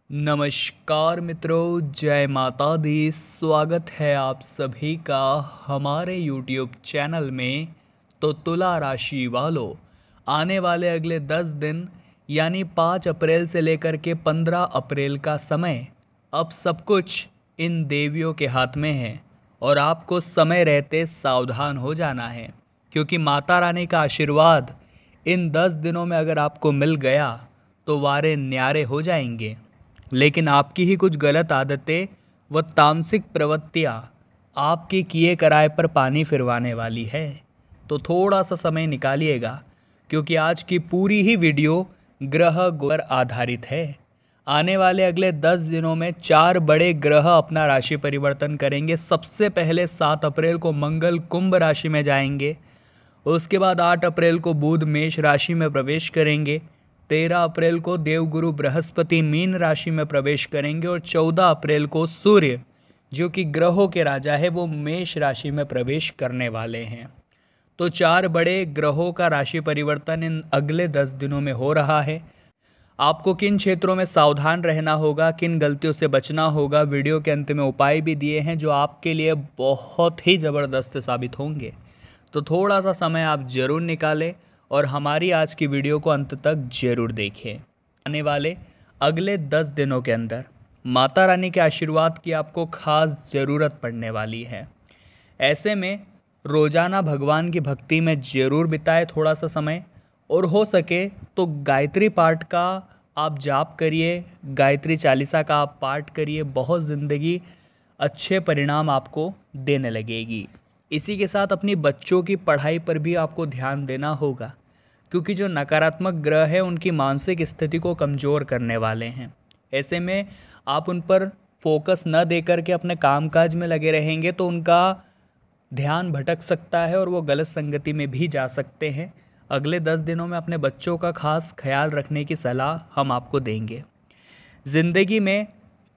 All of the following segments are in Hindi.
नमस्कार मित्रों, जय माता दी। स्वागत है आप सभी का हमारे YouTube चैनल में। तो तुला राशि वालों, आने वाले अगले 10 दिन यानी 5 अप्रैल से लेकर के 15 अप्रैल का समय अब सब कुछ इन देवियों के हाथ में है और आपको समय रहते सावधान हो जाना है, क्योंकि माता रानी का आशीर्वाद इन 10 दिनों में अगर आपको मिल गया तो वारे न्यारे हो जाएंगे। लेकिन आपकी ही कुछ गलत आदतें व तामसिक प्रवृत्तियाँ आपके किए कराए पर पानी फिरवाने वाली है। तो थोड़ा सा समय निकालिएगा, क्योंकि आज की पूरी ही वीडियो ग्रह पर आधारित है। आने वाले अगले 10 दिनों में 4 बड़े ग्रह अपना राशि परिवर्तन करेंगे। सबसे पहले 7 अप्रैल को मंगल कुंभ राशि में जाएंगे। उसके बाद 8 अप्रैल को बुध मेष राशि में प्रवेश करेंगे। 13 अप्रैल को देवगुरु बृहस्पति मीन राशि में प्रवेश करेंगे और 14 अप्रैल को सूर्य, जो कि ग्रहों के राजा है, वो मेष राशि में प्रवेश करने वाले हैं। तो 4 बड़े ग्रहों का राशि परिवर्तन इन अगले 10 दिनों में हो रहा है। आपको किन क्षेत्रों में सावधान रहना होगा, किन गलतियों से बचना होगा, वीडियो के अंत में उपाय भी दिए हैं जो आपके लिए बहुत ही ज़बरदस्त साबित होंगे। तो थोड़ा सा समय आप ज़रूर निकालें और हमारी आज की वीडियो को अंत तक ज़रूर देखें। आने वाले अगले 10 दिनों के अंदर माता रानी के आशीर्वाद की आपको खास ज़रूरत पड़ने वाली है। ऐसे में रोज़ाना भगवान की भक्ति में ज़रूर बिताए थोड़ा सा समय, और हो सके तो गायत्री पाठ का आप जाप करिए, गायत्री चालीसा का आप पाठ करिए। बहुत ज़िंदगी अच्छे परिणाम आपको देने लगेगी। इसी के साथ अपनी बच्चों की पढ़ाई पर भी आपको ध्यान देना होगा, क्योंकि जो नकारात्मक ग्रह है उनकी मानसिक स्थिति को कमज़ोर करने वाले हैं। ऐसे में आप उन पर फोकस न दे करके अपने कामकाज में लगे रहेंगे तो उनका ध्यान भटक सकता है और वो गलत संगति में भी जा सकते हैं। अगले 10 दिनों में अपने बच्चों का खास ख्याल रखने की सलाह हम आपको देंगे। ज़िंदगी में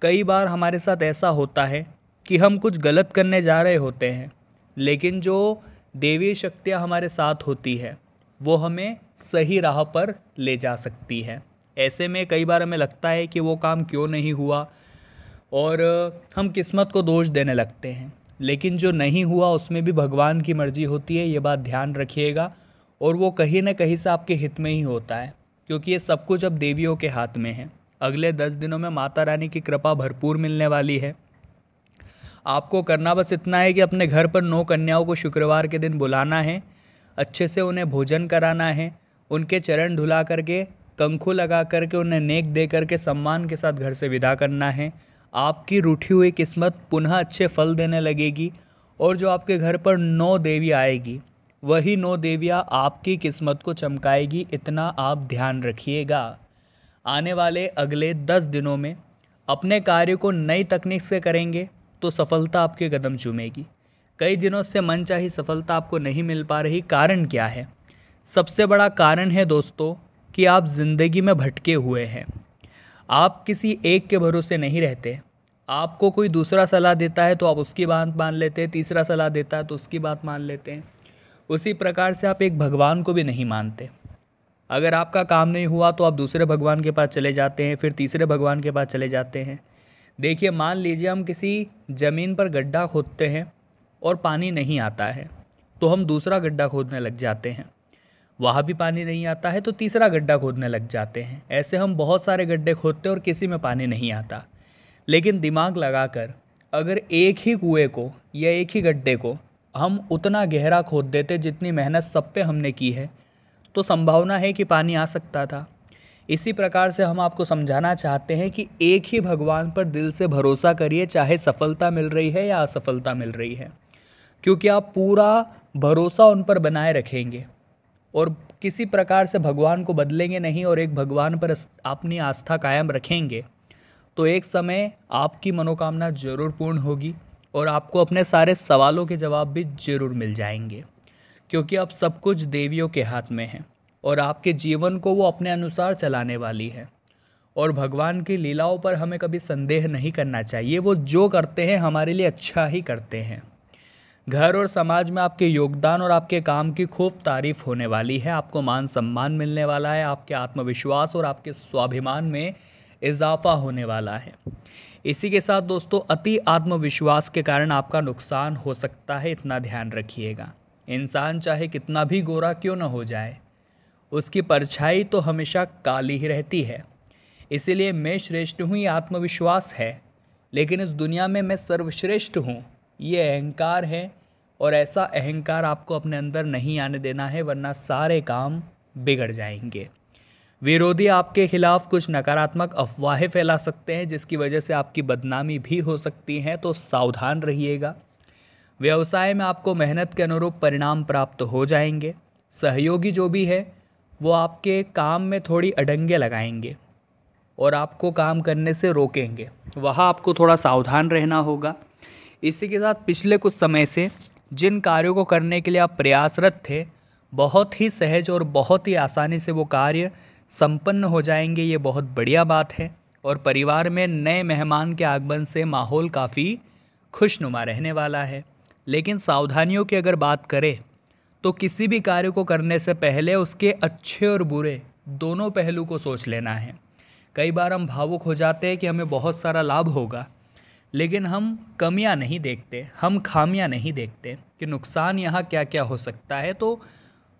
कई बार हमारे साथ ऐसा होता है कि हम कुछ गलत करने जा रहे होते हैं, लेकिन जो देवी शक्तियाँ हमारे साथ होती है वो हमें सही राह पर ले जा सकती है। ऐसे में कई बार हमें लगता है कि वो काम क्यों नहीं हुआ और हम किस्मत को दोष देने लगते हैं, लेकिन जो नहीं हुआ उसमें भी भगवान की मर्ज़ी होती है, ये बात ध्यान रखिएगा। और वो कहीं ना कहीं से आपके हित में ही होता है, क्योंकि ये सब कुछ अब देवियों के हाथ में है। अगले 10 दिनों में माता रानी की कृपा भरपूर मिलने वाली है। आपको करना बस इतना है कि अपने घर पर 9 कन्याओं को शुक्रवार के दिन बुलाना है, अच्छे से उन्हें भोजन कराना है, उनके चरण धुला करके, कंखु लगा करके, उन्हें नेक दे करके सम्मान के साथ घर से विदा करना है। आपकी रूठी हुई किस्मत पुनः अच्छे फल देने लगेगी और जो आपके घर पर 9 देवी आएगी वही 9 देवियाँ आपकी किस्मत को चमकाएगी। इतना आप ध्यान रखिएगा। आने वाले अगले 10 दिनों में अपने कार्य को नई तकनीक से करेंगे तो सफलता आपके कदम चूमेगी। कई दिनों से मनचाही सफलता आपको नहीं मिल पा रही, कारण क्या है? सबसे बड़ा कारण है दोस्तों कि आप ज़िंदगी में भटके हुए हैं। आप किसी एक के भरोसे नहीं रहते। आपको कोई दूसरा सलाह देता है तो आप उसकी बात मान लेते हैं, तीसरा सलाह देता है तो उसकी बात मान लेते हैं। उसी प्रकार से आप एक भगवान को भी नहीं मानते। अगर आपका काम नहीं हुआ तो आप दूसरे भगवान के पास चले जाते हैं, फिर तीसरे भगवान के पास चले जाते हैं। देखिए, मान लीजिए हम किसी ज़मीन पर गड्ढा खोदते हैं और पानी नहीं आता है, तो हम दूसरा गड्ढा खोदने लग जाते हैं। वहाँ भी पानी नहीं आता है तो तीसरा गड्ढा खोदने लग जाते हैं। ऐसे हम बहुत सारे गड्ढे खोदते हैं और किसी में पानी नहीं आता। लेकिन दिमाग लगाकर अगर एक ही कुएं को या एक ही गड्ढे को हम उतना गहरा खोद देते जितनी मेहनत सब पे हमने की है, तो संभावना है कि पानी आ सकता था। इसी प्रकार से हम आपको समझाना चाहते हैं कि एक ही भगवान पर दिल से भरोसा करिए, चाहे सफलता मिल रही है या असफलता मिल रही है, क्योंकि आप पूरा भरोसा उन पर बनाए रखेंगे और किसी प्रकार से भगवान को बदलेंगे नहीं और एक भगवान पर अपनी आस्था कायम रखेंगे, तो एक समय आपकी मनोकामना जरूर पूर्ण होगी और आपको अपने सारे सवालों के जवाब भी जरूर मिल जाएंगे, क्योंकि अब सब कुछ देवियों के हाथ में है और आपके जीवन को वो अपने अनुसार चलाने वाली है। और भगवान की लीलाओं पर हमें कभी संदेह नहीं करना चाहिए। वो जो करते हैं हमारे लिए अच्छा ही करते हैं। घर और समाज में आपके योगदान और आपके काम की खूब तारीफ होने वाली है। आपको मान सम्मान मिलने वाला है। आपके आत्मविश्वास और आपके स्वाभिमान में इजाफा होने वाला है। इसी के साथ दोस्तों अति आत्मविश्वास के कारण आपका नुकसान हो सकता है, इतना ध्यान रखिएगा। इंसान चाहे कितना भी गोरा क्यों न हो जाए, उसकी परछाई तो हमेशा काली ही रहती है। इसीलिए मैं श्रेष्ठ हूँ ये आत्मविश्वास है, लेकिन इस दुनिया में मैं सर्वश्रेष्ठ हूँ ये अहंकार है। और ऐसा अहंकार आपको अपने अंदर नहीं आने देना है, वरना सारे काम बिगड़ जाएंगे। विरोधी आपके खिलाफ कुछ नकारात्मक अफवाहें फैला सकते हैं, जिसकी वजह से आपकी बदनामी भी हो सकती है, तो सावधान रहिएगा। व्यवसाय में आपको मेहनत के अनुरूप परिणाम प्राप्त हो जाएंगे। सहयोगी जो भी है वो आपके काम में थोड़ी अड़ंगे लगाएंगे और आपको काम करने से रोकेंगे, वहाँ आपको थोड़ा सावधान रहना होगा। इसी के साथ पिछले कुछ समय से जिन कार्यों को करने के लिए आप प्रयासरत थे, बहुत ही सहज और बहुत ही आसानी से वो कार्य संपन्न हो जाएंगे, ये बहुत बढ़िया बात है। और परिवार में नए मेहमान के आगमन से माहौल काफ़ी खुशनुमा रहने वाला है। लेकिन सावधानियों की अगर बात करें तो किसी भी कार्य को करने से पहले उसके अच्छे और बुरे दोनों पहलू को सोच लेना है। कई बार हम भावुक हो जाते हैं कि हमें बहुत सारा लाभ होगा, लेकिन हम कमियां नहीं देखते, हम खामियां नहीं देखते कि नुकसान यहाँ क्या क्या हो सकता है। तो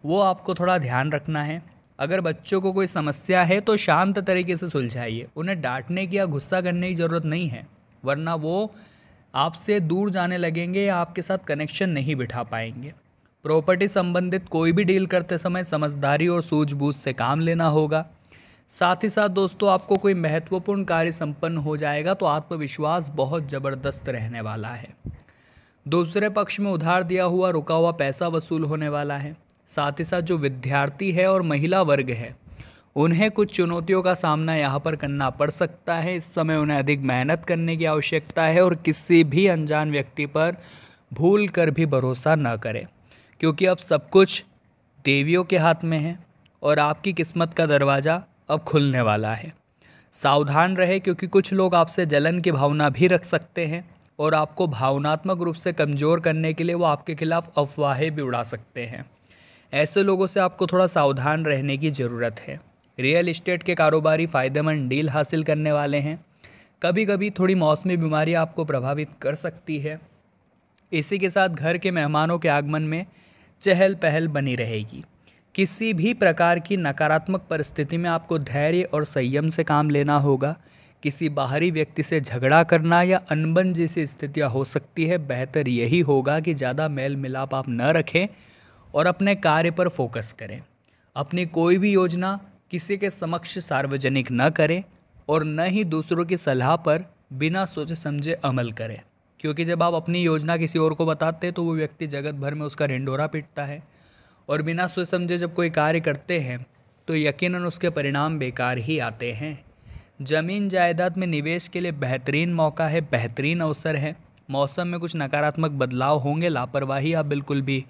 वो आपको थोड़ा ध्यान रखना है। अगर बच्चों को कोई समस्या है तो शांत तरीके से सुलझाइए, उन्हें डांटने की या गुस्सा करने की ज़रूरत नहीं है, वरना वो आपसे दूर जाने लगेंगे या आपके साथ कनेक्शन नहीं बिठा पाएंगे। प्रॉपर्टी संबंधित कोई भी डील करते समय समझदारी और सूझबूझ से काम लेना होगा। साथ ही साथ दोस्तों आपको कोई महत्वपूर्ण कार्य संपन्न हो जाएगा तो आत्मविश्वास बहुत ज़बरदस्त रहने वाला है। दूसरे पक्ष में उधार दिया हुआ रुका हुआ पैसा वसूल होने वाला है। साथ ही साथ जो विद्यार्थी है और महिला वर्ग है, उन्हें कुछ चुनौतियों का सामना यहाँ पर करना पड़ सकता है। इस समय उन्हें अधिक मेहनत करने की आवश्यकता है और किसी भी अनजान व्यक्ति पर भूल कर भी भरोसा न करें, क्योंकि अब सब कुछ देवियों के हाथ में है और आपकी किस्मत का दरवाज़ा अब खुलने वाला है। सावधान रहे, क्योंकि कुछ लोग आपसे जलन की भावना भी रख सकते हैं और आपको भावनात्मक रूप से कमज़ोर करने के लिए वो आपके खिलाफ अफवाहें भी उड़ा सकते हैं। ऐसे लोगों से आपको थोड़ा सावधान रहने की ज़रूरत है। रियल इस्टेट के कारोबारी फ़ायदेमंद डील हासिल करने वाले हैं। कभी कभी थोड़ी मौसमी बीमारी आपको प्रभावित कर सकती है। इसी के साथ घर के मेहमानों के आगमन में चहल पहल बनी रहेगी। किसी भी प्रकार की नकारात्मक परिस्थिति में आपको धैर्य और संयम से काम लेना होगा। किसी बाहरी व्यक्ति से झगड़ा करना या अनबन जैसी स्थितियाँ हो सकती है। बेहतर यही होगा कि ज़्यादा मेल मिलाप आप न रखें और अपने कार्य पर फोकस करें। अपनी कोई भी योजना किसी के समक्ष सार्वजनिक न करें और न ही दूसरों की सलाह पर बिना सोचे समझे अमल करें, क्योंकि जब आप अपनी योजना किसी और को बताते हैं तो वो व्यक्ति जगत भर में उसका ढिंढोरा पीटता है। और बिना सोच समझे जब कोई कार्य करते हैं तो यकीनन उसके परिणाम बेकार ही आते हैं। ज़मीन जायदाद में निवेश के लिए बेहतरीन मौका है, बेहतरीन अवसर है। मौसम में कुछ नकारात्मक बदलाव होंगे, लापरवाही आप बिल्कुल भी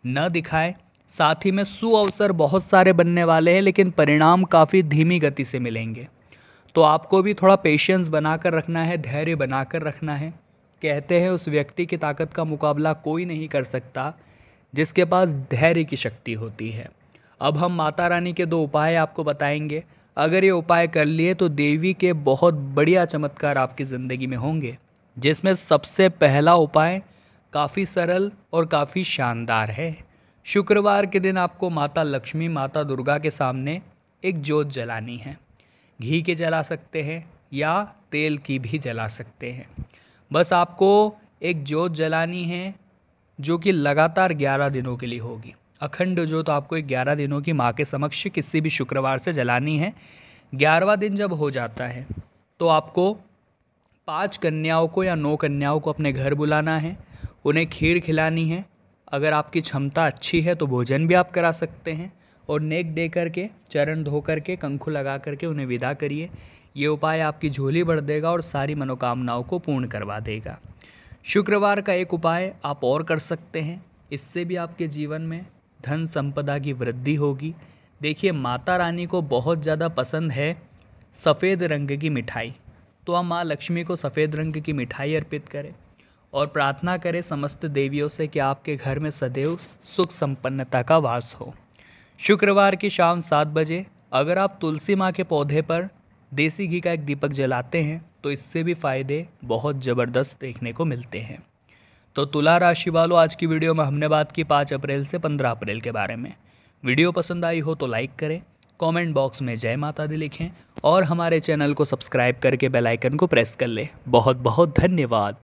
न दिखाएं। साथ ही में सुअवसर बहुत सारे बनने वाले हैं, लेकिन परिणाम काफ़ी धीमी गति से मिलेंगे। तो आपको भी थोड़ा पेशेंस बनाकर रखना है, धैर्य बनाकर रखना है। कहते हैं उस व्यक्ति की ताकत का मुकाबला कोई नहीं कर सकता जिसके पास धैर्य की शक्ति होती है। अब हम माता रानी के 2 उपाय आपको बताएंगे। अगर ये उपाय कर लिए तो देवी के बहुत बढ़िया चमत्कार आपकी ज़िंदगी में होंगे, जिसमें सबसे पहला उपाय काफ़ी सरल और काफ़ी शानदार है। शुक्रवार के दिन आपको माता लक्ष्मी, माता दुर्गा के सामने एक जोत जलानी है। घी के जला सकते हैं या तेल की भी जला सकते हैं। बस आपको एक जोत जलानी है जो कि लगातार 11 दिनों के लिए होगी। अखंड जोत आपको 11 दिनों की माँ के समक्ष किसी भी शुक्रवार से जलानी है। 11वां दिन जब हो जाता है तो आपको 5 कन्याओं को या 9 कन्याओं को अपने घर बुलाना है। उन्हें खीर खिलानी है। अगर आपकी क्षमता अच्छी है तो भोजन भी आप करा सकते हैं और नेक दे करके, चरण धो करके, कंखु लगा करके उन्हें विदा करिए। ये उपाय आपकी झोली भर देगा और सारी मनोकामनाओं को पूर्ण करवा देगा। शुक्रवार का एक उपाय आप और कर सकते हैं, इससे भी आपके जीवन में धन संपदा की वृद्धि होगी। देखिए, माता रानी को बहुत ज़्यादा पसंद है सफ़ेद रंग की मिठाई, तो आप माँ लक्ष्मी को सफ़ेद रंग की मिठाई अर्पित करें और प्रार्थना करें समस्त देवियों से कि आपके घर में सदैव सुख संपन्नता का वास हो। शुक्रवार की शाम 7 बजे अगर आप तुलसी माँ के पौधे पर देसी घी का एक दीपक जलाते हैं तो इससे भी फ़ायदे बहुत ज़बरदस्त देखने को मिलते हैं। तो तुला राशि वालों, आज की वीडियो में हमने बात की 5 अप्रैल से 15 अप्रैल के बारे में। वीडियो पसंद आई हो तो लाइक करें, कमेंट बॉक्स में जय माता दी लिखें और हमारे चैनल को सब्सक्राइब करके बेल आइकन को प्रेस कर लें। बहुत बहुत धन्यवाद।